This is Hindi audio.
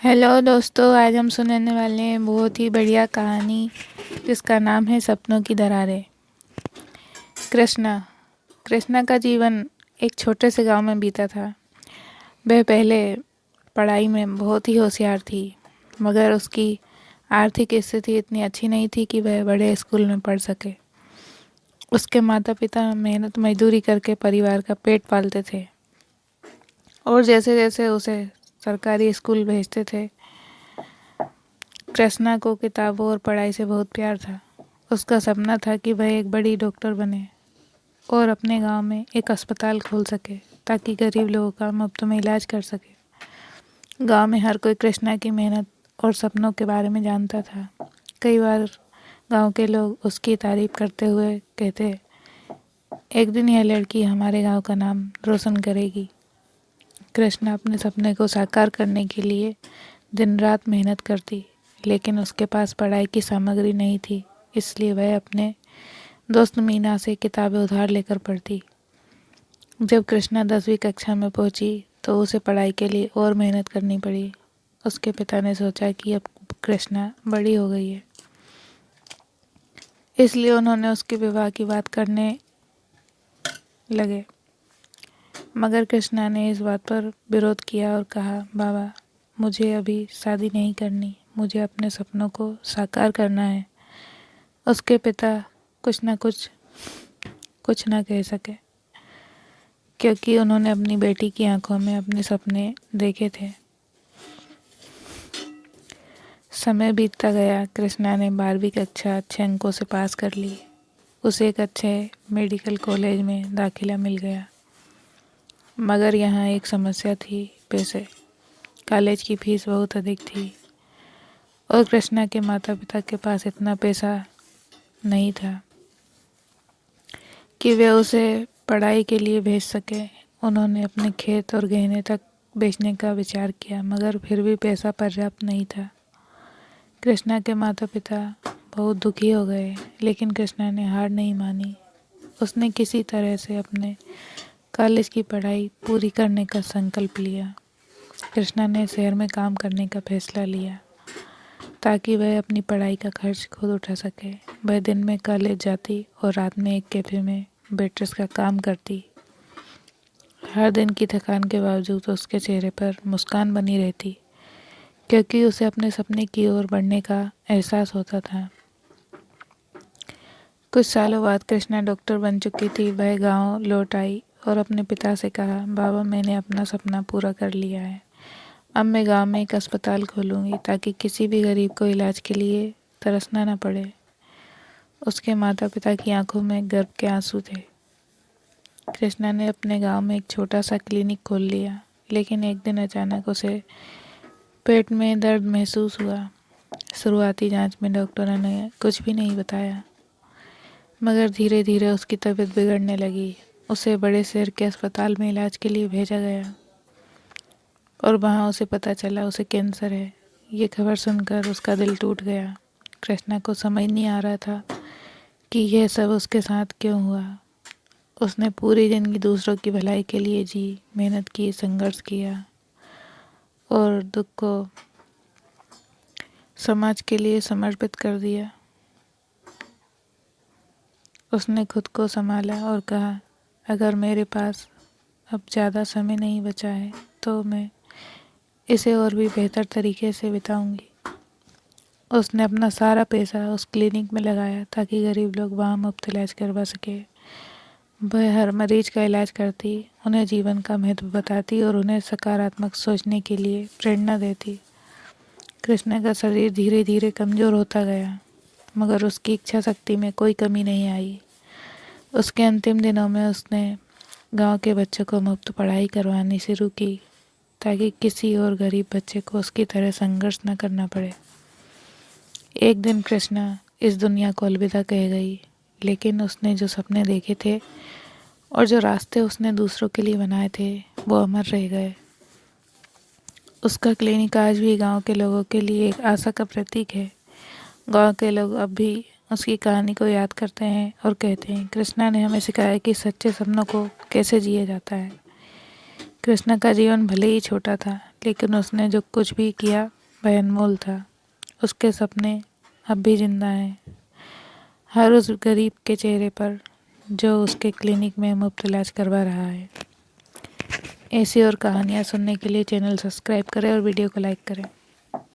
हेलो दोस्तों, आज हम सुनने वाले हैं बहुत ही बढ़िया कहानी जिसका नाम है सपनों की दरारें। कृष्णा कृष्णा का जीवन एक छोटे से गांव में बीता था। वह पहले पढ़ाई में बहुत ही होशियार थी, मगर उसकी आर्थिक स्थिति इतनी अच्छी नहीं थी कि वह बड़े स्कूल में पढ़ सके। उसके माता पिता मेहनत मजदूरी करके परिवार का पेट पालते थे और जैसे जैसे उसे सरकारी स्कूल भेजते थे, कृष्णा को किताबों और पढ़ाई से बहुत प्यार था। उसका सपना था कि वह एक बड़ी डॉक्टर बने और अपने गांव में एक अस्पताल खोल सके ताकि गरीब लोगों का मुफ्त में इलाज कर सके। गांव में हर कोई कृष्णा की मेहनत और सपनों के बारे में जानता था। कई बार गांव के लोग उसकी तारीफ करते हुए कहते, एक दिन यह लड़की हमारे गांव का नाम रोशन करेगी। कृष्णा अपने सपने को साकार करने के लिए दिन रात मेहनत करती, लेकिन उसके पास पढ़ाई की सामग्री नहीं थी, इसलिए वह अपने दोस्त मीना से किताबें उधार लेकर पढ़ती। जब कृष्णा 10वीं कक्षा में पहुंची तो उसे पढ़ाई के लिए और मेहनत करनी पड़ी। उसके पिता ने सोचा कि अब कृष्णा बड़ी हो गई है, इसलिए उन्होंने उसके विवाह की बात करने लगे। मगर कृष्णा ने इस बात पर विरोध किया और कहा, बाबा, मुझे अभी शादी नहीं करनी, मुझे अपने सपनों को साकार करना है। उसके पिता कुछ ना कह सके, क्योंकि उन्होंने अपनी बेटी की आंखों में अपने सपने देखे थे। समय बीतता गया। कृष्णा ने 12वीं कक्षा अच्छे अंकों से पास कर ली। उसे एक अच्छे मेडिकल कॉलेज में दाखिला मिल गया, मगर यहाँ एक समस्या थी, पैसे। कॉलेज की फीस बहुत अधिक थी और कृष्णा के माता पिता के पास इतना पैसा नहीं था कि वे उसे पढ़ाई के लिए भेज सके। उन्होंने अपने खेत और गहने तक बेचने का विचार किया, मगर फिर भी पैसा पर्याप्त नहीं था। कृष्णा के माता पिता बहुत दुखी हो गए, लेकिन कृष्णा ने हार नहीं मानी। उसने किसी तरह से अपने कॉलेज की पढ़ाई पूरी करने का संकल्प लिया। कृष्णा ने शहर में काम करने का फैसला लिया ताकि वह अपनी पढ़ाई का खर्च खुद उठा सके। वह दिन में कॉलेज जाती और रात में एक कैफे में वेट्रेस का काम करती। हर दिन की थकान के बावजूद उसके चेहरे पर मुस्कान बनी रहती, क्योंकि उसे अपने सपने की ओर बढ़ने का एहसास होता था। कुछ सालों बाद कृष्णा डॉक्टर बन चुकी थी। वह गांव लौट आई और अपने पिता से कहा, बाबा, मैंने अपना सपना पूरा कर लिया है। अब मैं गांव में एक अस्पताल खोलूंगी ताकि किसी भी गरीब को इलाज के लिए तरसना न पड़े। उसके माता पिता की आंखों में गर्व के आंसू थे। कृष्णा ने अपने गांव में एक छोटा सा क्लिनिक खोल लिया, लेकिन एक दिन अचानक उसे पेट में दर्द महसूस हुआ। शुरुआती जांच में डॉक्टरों ने कुछ भी नहीं बताया, मगर धीरे धीरे उसकी तबीयत बिगड़ने लगी। उसे बड़े शहर के अस्पताल में इलाज के लिए भेजा गया और वहाँ उसे पता चला उसे कैंसर है। ये खबर सुनकर उसका दिल टूट गया। कृष्णा को समझ नहीं आ रहा था कि यह सब उसके साथ क्यों हुआ। उसने पूरी जिंदगी दूसरों की भलाई के लिए जी, मेहनत की, संघर्ष किया और दुख को समाज के लिए समर्पित कर दिया। उसने खुद को संभाला और कहा, अगर मेरे पास अब ज़्यादा समय नहीं बचा है तो मैं इसे और भी बेहतर तरीके से बिताऊंगी। उसने अपना सारा पैसा उस क्लिनिक में लगाया ताकि गरीब लोग वहाँ मुफ्त इलाज करवा सके। वह हर मरीज का इलाज करती, उन्हें जीवन का महत्व बताती और उन्हें सकारात्मक सोचने के लिए प्रेरणा देती। कृष्णा का शरीर धीरे धीरे कमज़ोर होता गया, मगर उसकी इच्छा शक्ति में कोई कमी नहीं आई। उसके अंतिम दिनों में उसने गांव के बच्चों को मुफ्त पढ़ाई करवानी शुरू की ताकि किसी और गरीब बच्चे को उसकी तरह संघर्ष न करना पड़े। एक दिन कृष्णा इस दुनिया को अलविदा कह गई, लेकिन उसने जो सपने देखे थे और जो रास्ते उसने दूसरों के लिए बनाए थे वो अमर रह गए। उसका क्लिनिक आज भी गांव के लोगों के लिए एक आशा का प्रतीक है। गांव के लोग अब भी उसकी कहानी को याद करते हैं और कहते हैं, कृष्णा ने हमें सिखाया कि सच्चे सपनों को कैसे जिया जाता है। कृष्णा का जीवन भले ही छोटा था, लेकिन उसने जो कुछ भी किया वह अनमोल था। उसके सपने अब भी जिंदा हैं, हर उस गरीब के चेहरे पर जो उसके क्लिनिक में मुफ्त इलाज करवा रहा है। ऐसी और कहानियाँ सुनने के लिए चैनल सब्सक्राइब करें और वीडियो को लाइक करें।